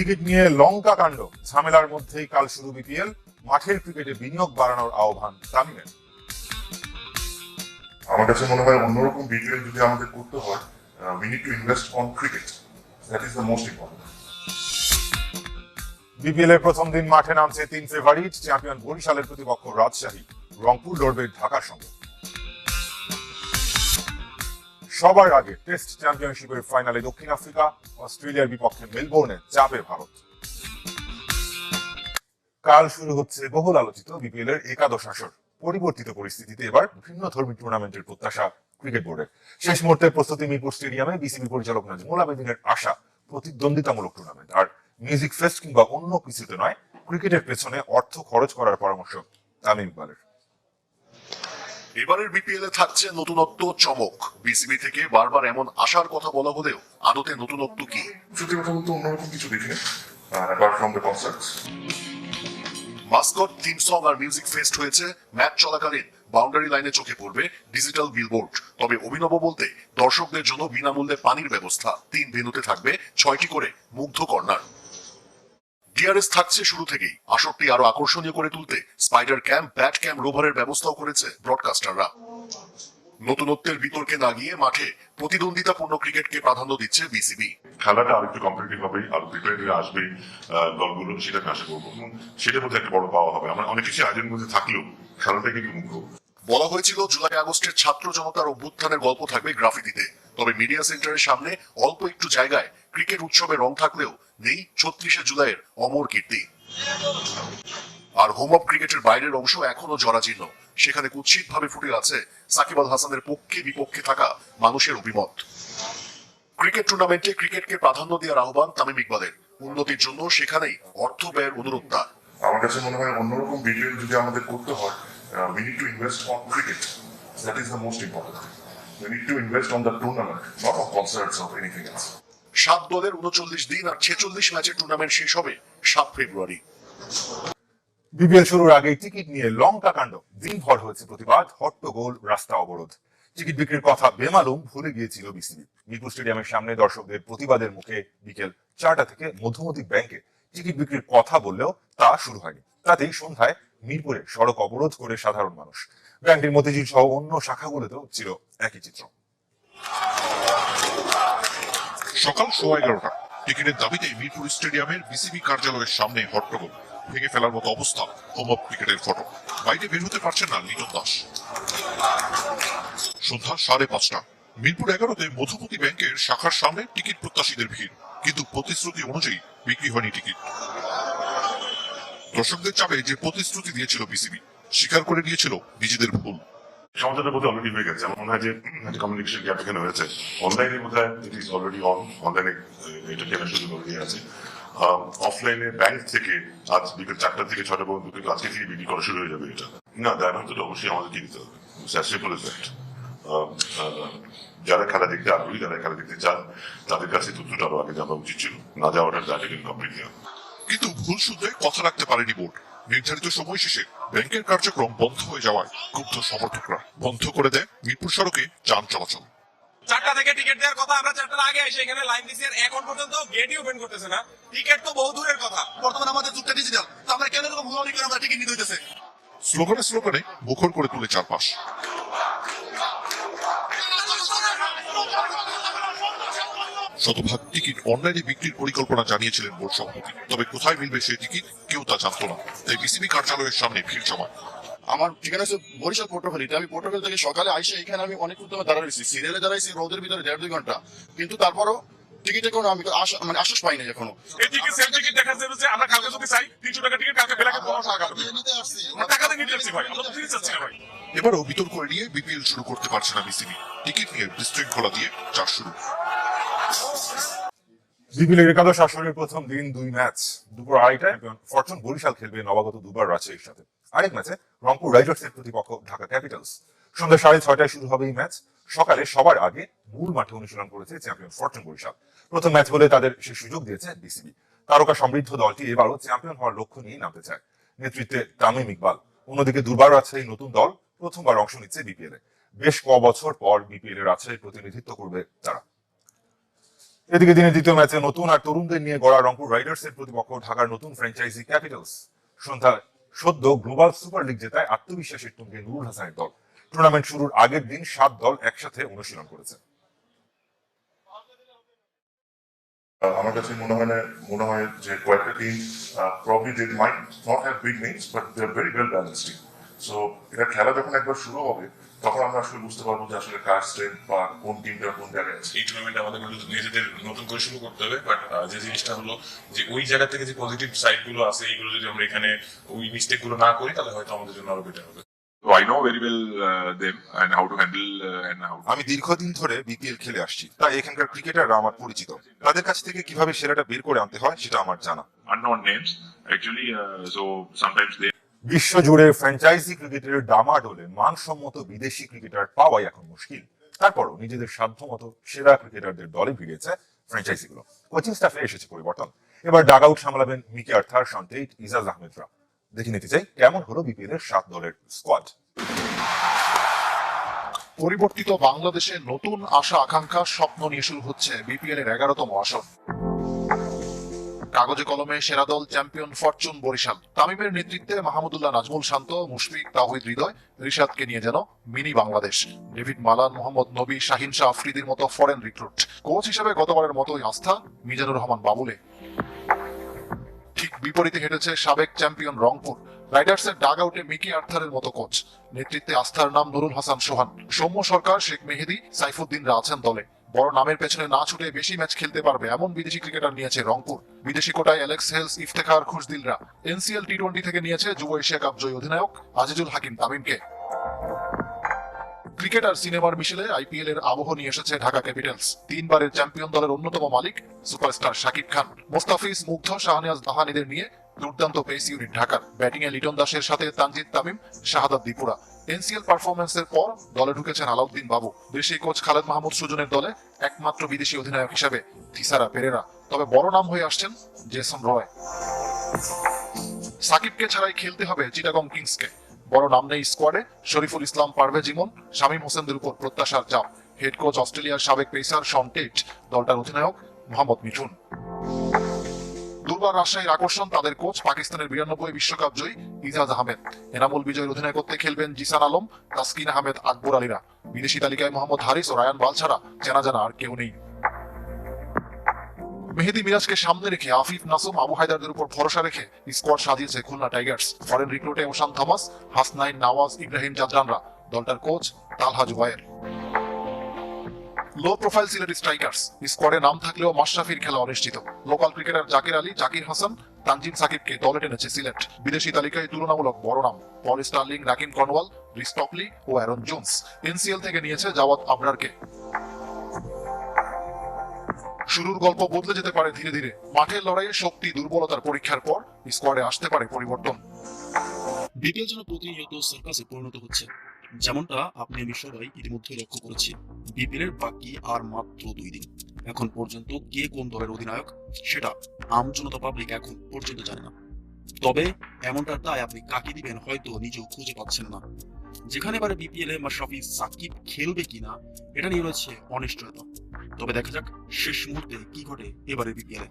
Ticket নিয়ে লঙ্কা কাণ্ড, ঝামেলার মধ্যেই কাল শুরু বিপিএল। মাঠের ক্রিকেটে বিনিয়োগ বাড়ানোর আহ্বান তামিমের। আমার কাছে মনে হয় অন্যরকম বিপিএল যদি আমাদের করতে হয়, we need to invest on cricket. That is the most important. BPL এর প্রথম দিন মাঠে নামছে তিন ফেভারিট। চ্যাম্পিয়ন বরিশালের প্রতিপক্ষ রাজশাহী, রংপুর লড়বে ঢাকার সঙ্গে। সবার আগে টেস্ট চ্যাম্পিয়নশিপের ফাইনালে দক্ষিণ আফ্রিকা, অস্ট্রেলিয়ার বিপক্ষে মেলবোর্নে যাবে ভারত। কাল শুরু হচ্ছে বহুল আলোচিত বিপিএল এর একাদশ আসর। পরিবর্তিত পরিস্থিতিতে এবার ভিন্ন ধর্মী টুর্নামেন্টের প্রত্যাশা ক্রিকেট বোর্ডের। শেষ মুহূর্তে প্রস্তুতি মিরপুর স্টেডিয়ামে বিসিবি পরিচালক নাজমুল আবেদিনের আশা প্রতিদ্বন্দ্বিতামূলক টুর্নামেন্ট, আর মিউজিক ফেস্ট কিংবা অন্য কিছুতে নয়, ক্রিকেটের পেছনে অর্থ খরচ করার পরামর্শ তামিম ইকবালের। এবারের বিপিএল এ থাকছে নতুনত্ব, চমক। বিসিবি থেকে বারবার এমন আশার কথা বলা হলেও আদতে নতুনত্ব কি? সত্যি কথা বলতে অন্যরকম কিছু দেখিনি, apart from the concerts. Mascot, theme song আর মিউজিক ফেস্ট হয়েছে। ম্যাচ চলাকালীন বাউন্ডারি লাইনে চোখে পড়বে ডিজিটাল বিলবোর্ড। তবে অভিনব বলতে দর্শকদের জন্য বিনামূল্যে পানির ব্যবস্থা। 3 ভেন্যুতে থাকবে 6টি করে মুগ্ধ কর্নার। ডিআরএস থাকছে শুরু থেকেই। আসরটি আরো আকর্ষণীয় করে তুলতে স্পাইডার ক্যাম্প, ব্যাট ক্যাম্প, রোভারের ব্যবস্থাও করেছে ব্রডকাস্টাররা। নতুনত্বের বিতর্কে না গিয়ে মাঠে প্রতিদ্বন্দ্বিতাপূর্ণ ক্রিকেটকে প্রাধান্য দিচ্ছে বিসিবি। খেলাটা আরেকটু কম্পিটিটিভ হবে, আরো প্রিপারেটরি আসবে দলগুলো, সেটাকে আশা করবো। সেটার মধ্যে একটা বড় পাওয়া হবে। আমরা অনেক কিছু আয়োজনের মধ্যে থাকলেও খেলাটাকে একটু মুখ্য। বলা হয়েছিল জুলাই আগস্টের ছাত্র জনতার অভ্যুত্থানের গল্প থাকবে গ্রাফিতিতে। তবে মিডিয়া সেন্টারের সামনে অল্প একটু জায়গায় ক্রিকেট উৎসবের রং থাকলেও নেই 36শে জুলাইয়ের অমর কীর্তি। আর হোম অফ ক্রিকেটের বাইরের অংশ এখনো জরাজীর্ণ। সেখানে কুৎসিতভাবে ফুটে আছে সাকিব আল হাসানের পক্ষে বিপক্ষে থাকা মানুষের অভিমত। ক্রিকেট টুর্নামেন্টে ক্রিকেটকে প্রাধান্য দেওয়ার আহ্বান তামিম ইকবালের। উন্নতির জন্য সেখানেই অর্থ ব্যয়ের অনুরোধ তার। আমার কাছে মনে হয় অন্যরকম বিপিএল যদি আমাদের করতে হয়, we need to invest on cricket. That is the most important thing. We need to invest on the tournament, not on concerts or anything else. 7 দলের 39 দিন আর 46 ম্যাচের টুর্নামেন্ট শেষ হবে 7 ফেব্রুয়ারি। বিপিএল শুরুর আগেই টিকিট নিয়ে লঙ্কা কাণ্ড, দিনভর হয়েছে প্রতিবাদ, হট্টগোল, রাস্তা অবরোধ। টিকিট বিক্রির কথা বেমালুম ভুলে গিয়েছিল বিসিবি। মিরপুর স্টেডিয়ামের সামনে দর্শকদের প্রতিবাদের মুখে বিকেল 4টা থেকে মধুমতি ব্যাংকে টিকিট বিক্রির কথা বললেও তা শুরু হয়নি। তাতেই সন্ধ্যায় মিরপুরে সড়ক অবরোধ করে সাধারণ মানুষ। ব্যাংকটির মতিঝিল সহ অন্য শাখাগুলোতেও ছিল একই চিত্র। সকাল 11:15 টিকিটের দাবিতে মিরপুর স্টেডিয়ামের বিসিবি কার্যালয়ের সামনে হট্টগোল। ভেঙে ফেলার মতো অবস্থা। হোম অফ ক্রিকেটের ফটো। বাইরে বের হতে পারছেন না লিটন দাস। সন্ধ্যা 5:30 মিরপুর 11তে মধুমতি ব্যাংকের শাখার সামনে টিকিট প্রত্যাশীদের ভিড়, কিন্তু প্রতিশ্রুতি অনুযায়ী বিক্রি হয়নি টিকিট। দর্শকদের চাপে যে প্রতিশ্রুতি দিয়েছিল বিসিবি, স্বীকার করে নিয়েছিল নিজেদের ভুল। সমাজের মধ্যে অলরেডি হয়ে গেছে। আমার মনে হয় যে একটা কমিউনিকেশন গ্যাপ এখানে হয়েছে। অনলাইনের মধ্যে ইট ইজ অলরেডি অন, অনলাইনে এটা কেনার সুযোগ অলরেডি আছে। অফলাইনে ব্যাংক থেকে আজ বিকেল 4টা থেকে 6টা পর্যন্ত কিন্তু আজকে থেকে বিক্রি করা শুরু হয়ে যাবে। এটা না, দায়ভারটা অবশ্যই আমাদেরকে দিতে হবে। যারা খেলা দেখতে আগ্রহী, যারা খেলা দেখতে চান, তাদের কাছে তথ্যটা আরো আগে জানা উচিত ছিল। না যাওয়াটার দায়টা কিন্তু কমপ্লিটলি। কিন্তু ভুল শুধরে কথা রাখতে পারেনি বোর্ড। নির্ধারিত সময় শেষে ব্যাংকের কার্যক্রম বন্ধ হয়ে যাওয়ায় ক্ষুব্ধ সমর্থকরা বন্ধ করে দেয় মিরপুর সড়কে যান চলাচল। 4টা থেকে টিকিট দেওয়ার কথা, আমরা 4টার আগে এসে এখানে লাইন দিছি, এখন পর্যন্ত গেটই ওপেন করতেছে না। টিকিট তো বহু দূরের কথা। বর্তমানে আমাদের যুগটা ডিজিটাল, তো আমরা কেন এরকম হুমড়ি করে আমরা টিকিট নিতে হইতেছে? স্লোগানে মুখর করে তুলে চারপাশ। শতভাগ টিকিট অনলাইনে বিক্রির পরিকল্পনা জানিয়েছিলেন বোর্ড সভাপতি। তবে কোথায় মিলবে সেই টিকিট কেউ তা জানত না। তাই বিসিবি কার্যালয়ের সামনে ভিড় জমা। আমার ঠিকানা হচ্ছে বরিশাল পোর্টোফেলিতে। আমি পোর্টোফেল থেকে সকালে আইসে এখানে আমি অনেক উত্তমে দাঁড়াইছি, সিরিয়ালে দাঁড়াইছি রোদের ভিতরে 1.5-2 ঘন্টা, কিন্তু তারপরও টিকিটে কোনো আমি আশ্বাস পাই নাই এখনো। এই টিকিট সেল টিকিট দেখা যাচ্ছে যে আমরা কালকে যদি চাই 300 টাকা টিকিট, কালকে বেলাকে 1500 টাকা নিতে আসছি, টাকাতে নিতে আসছি ভাই, আমরা তো ফ্রি চাচ্ছি না ভাই। এবারও বিতর্ক এড়িয়ে বিপিএল শুরু করতে পারছে না বিসিবি। টিকিট নিয়ে বিশৃঙ্খলা দিয়ে চার শুরু। বিপিএল এর একাদশ আসরের প্রথম দিন 2 ম্যাচ। দুপুর 2:30টায় ফরচুন বরিশাল খেলবে নবাগত দুবার রাজশাহীর সাথে। আরেক ম্যাচে রংপুর রাইডার্সের প্রতিপক্ষ ঢাকা ক্যাপিটালস। সন্ধ্যা 6:30টায় শুরু হবে এই ম্যাচ। সকালে সবার আগে মূল মাঠে অনুশীলন করেছে চ্যাম্পিয়ন ফরচুন বরিশাল। প্রথম ম্যাচ বলে তাদের সে সুযোগ দিয়েছে বিসিবি। তারকা সমৃদ্ধ দলটি এবারও চ্যাম্পিয়ন হওয়ার লক্ষ্য নিয়ে নামতে চায়, নেতৃত্বে তামিম ইকবাল। অন্যদিকে দুর্বার রাজশাহী নতুন দল, প্রথমবার অংশ নিচ্ছে বিপিএল এ। বেশ ক বছর পর বিপিএল এর রাজশাহীর প্রতিনিধিত্ব করবে তারা। এদিকে দিনের দ্বিতীয় ম্যাচে নতুন আর তরুণদের নিয়ে গড়া রংপুর রাইডার্সের প্রতিপক্ষ ঢাকার নতুন ফ্র্যাঞ্চাইজি ক্যাপিটালস। সন্ধ্যায় সদ্য গ্লোবাল সুপার লিগ জেতায় আত্মবিশ্বাসের তুঙ্গে নুরুল হাসানের দল। টুর্নামেন্ট শুরুর আগের দিন 7 দল একসাথে অনুশীলন করেছে। আমার কাছে মনে হয় যে কয়েকটা team probably they might not have big names but they are very well balanced team. So এটা খেলা যখন একবার শুরু হবে তখন আমরা আসলে বুঝতে পারবো যে আসলে কার স্ট্রেংথ বা কোন টিমটা কোন জায়গায় আছে। এই টুর্নামেন্ট আমাদের নিজেদের নতুন করে শুরু করতে হবে, বাট যে জিনিসটা হলো যে ওই জায়গা থেকে যে পজিটিভ সাইড গুলো আছে এইগুলো যদি আমরা এখানে ওই মিস্টেক গুলো না করি তাহলে হয়তো আমাদের জন্য আরো বেটার হবে। So I know very well them and how to handle and how. আমি দীর্ঘদিন ধরে বিপিএল খেলে আসছি, তাই এখানকার ক্রিকেটাররা আমার পরিচিত। তাদের কাছ থেকে কিভাবে সেরাটা বের করে আনতে হয় সেটা আমার জানা। Unknown names actually, so sometimes they. বিশ্বজুড়ে ফ্র্যাঞ্চাইজি ক্রিকেটের ডামাডোলে মানসম্মত বিদেশি ক্রিকেটার পাওয়াই এখন মুশকিল। তারপরও নিজেদের সাধ্যমতো সেরা ক্রিকেটারদের দলে ভিড়িয়েছে ফ্র্যাঞ্চাইজিগুলো। কোচিং স্টাফে এসেছে পরিবর্তন। এবার ডাগ আউট সামলাবেন মিকি আর্থার, সন্টেইট, ইজাজ আহমেদরা। দেখে নিতে চাই কেমন হলো বিপিএল এর 7 দলের স্কোয়াড। পরিবর্তিত বাংলাদেশে নতুন আশা আকাঙ্ক্ষা স্বপ্ন নিয়ে শুরু হচ্ছে বিপিএল এর 11তম আসর। কাগজে কলমে সেরা দল চ্যাম্পিয়ন ফরচুন বরিশাল। তামিমের নেতৃত্বে মাহমুদুল্লাহ, নাজমুল শান্ত, মুশফিক, তাওহিদ হৃদয়, রিশাদকে নিয়ে যেন mini Bangladesh. David Malan, Mohammad নবী, শাহিন শাহ আফ্রিদির মতো ফরেন রিক্রুট। কোচ হিসেবে গতবারের মতোই আস্থা মিজানুর রহমান বাবুলে। ঠিক বিপরীতে হেঁটেছে সাবেক চ্যাম্পিয়ন রংপুর রাইডার্সের ডাগ আউটে মিকি আর্থারের মতো কোচ। নেতৃত্বে আস্থার নাম নুরুল হাসান সোহান। সৌম্য সরকার, শেখ মেহেদী, সাইফুদ্দিনরা আছেন দলে। বড় নামের পেছনে না ছুটে বেশি ম্যাচ খেলতে পারবে এমন বিদেশি ক্রিকেটার নিয়েছে রংপুর। বিদেশি কোটায় অ্যালেক্স হেলস, ইফতেখার, খুশদিলরা। এনসিএল টি-20 থেকে নিয়েছে যুব এশিয়া কাপ জয়ী অধিনায়ক আজিজুল হাকিম তামিমকে। ক্রিকেট আর সিনেমার মিশেলে আইপিএল এর আবহ নিয়ে এসেছে ঢাকা ক্যাপিটালস। 3 বারের চ্যাম্পিয়ন দলের অন্যতম মালিক সুপারস্টার শাকিব খান। মোস্তাফিজ, মুগ্ধ, শাহনিয়াজ তাহানিদের নিয়ে দুর্দান্ত পেস ইউনিট ঢাকার। ব্যাটিং এ লিটন দাসের সাথে তানজিদ তামিম, শাহাদাত দীপুরা। এনসিএল পারফরম্যান্সের পর দলে ঢুকেছেন আলাউদ্দিন বাবু। দেশি কোচ খালেদ মাহমুদ সুজনের দলে একমাত্র বিদেশি অধিনায়ক হিসেবে থিসারা পেরেরা। তবে বড় নাম হয়ে আসছেন জেসন রয়। সাকিবকে ছাড়াই খেলতে হবে চিটাগং কিংসকে। বড় নাম নেই স্কোয়াডে। শরীফুল ইসলাম, পারভেজ ইমন, শামীম হোসেনদের উপর প্রত্যাশার চাপ। হেড কোচ অস্ট্রেলিয়ার সাবেক পেসার শন টেট, দলটার অধিনায়ক মোহাম্মদ মিঠুন। দুর্বার রাজশাহীর আকর্ষণ তাদের কোচ পাকিস্তানের 92 বিশ্বকাপ জয়ী ইজাজ আহমেদ। এনামুল বিজয়ের অধিনায়কত্বে খেলবেন জিসান আলম, তাসকিন আহমেদ, আকবর আলীরা। বিদেশি তালিকায় মোহাম্মদ হারিস ও রায়ান বাল ছাড়া চেনা জানা আর কেউ নেই। মেহেদী মিরাজকে সামনে রেখে আফিফ, নাসুম, আবু হায়দারদের উপর ভরসা রেখে স্কোয়াড সাজিয়েছে খুলনা টাইগার্স। ফরেন রিক্রুটে ওশান থমাস, হাসনাইন, নওয়াজ, ইব্রাহিম জাদরানরা। দলটার coach Talha Zubair. Low profile Sylhet strikers. স্কোয়াডে নাম থাকলেও মাশরাফির খেলা অনিশ্চিত। লোকাল ক্রিকেটার জাকির আলী, জাকির হাসান, তানজিম সাকিবকে দলে টেনেছে সিলেট। বিদেশি তালিকায় তুলনামূলক বড় নাম Paul Stirling, Rahkeem Cornwall, Reece Topley ও অ্যারন জোন্স। এনসিএল থেকে নিয়েছে জাওয়াদ আবরারকে। শুরুর গল্প বদলে যেতে পারে ধীরে ধীরে। মাঠের লড়াইয়ে শক্তি দুর্বলতার পরীক্ষার পর স্কোয়াডে আসতে পারে পরিবর্তন। বিপিএল যেন প্রতিনিয়ত সার্কাসে পরিণত হচ্ছে, যেমনটা আপনি আমি সবাই ইতিমধ্যে লক্ষ্য করেছি। বিপিএল এর বাকি আর মাত্র 2 দিন। এখন পর্যন্ত কে কোন দলের অধিনায়ক সেটা আমজনতা পাবলিক এখন পর্যন্ত জানে না। তবে এমনটা তাই আপনি কাকে দিবেন হয়তো নিজেও খুঁজে পাচ্ছেন না। যেখানে এবারে বিপিএল এ মাশরাফি সাকিব খেলবে কিনা এটা নিয়ে রয়েছে অনিশ্চয়তা। তবে দেখা যাক শেষ মুহূর্তে কি ঘটে এবারে বিপিএল এ।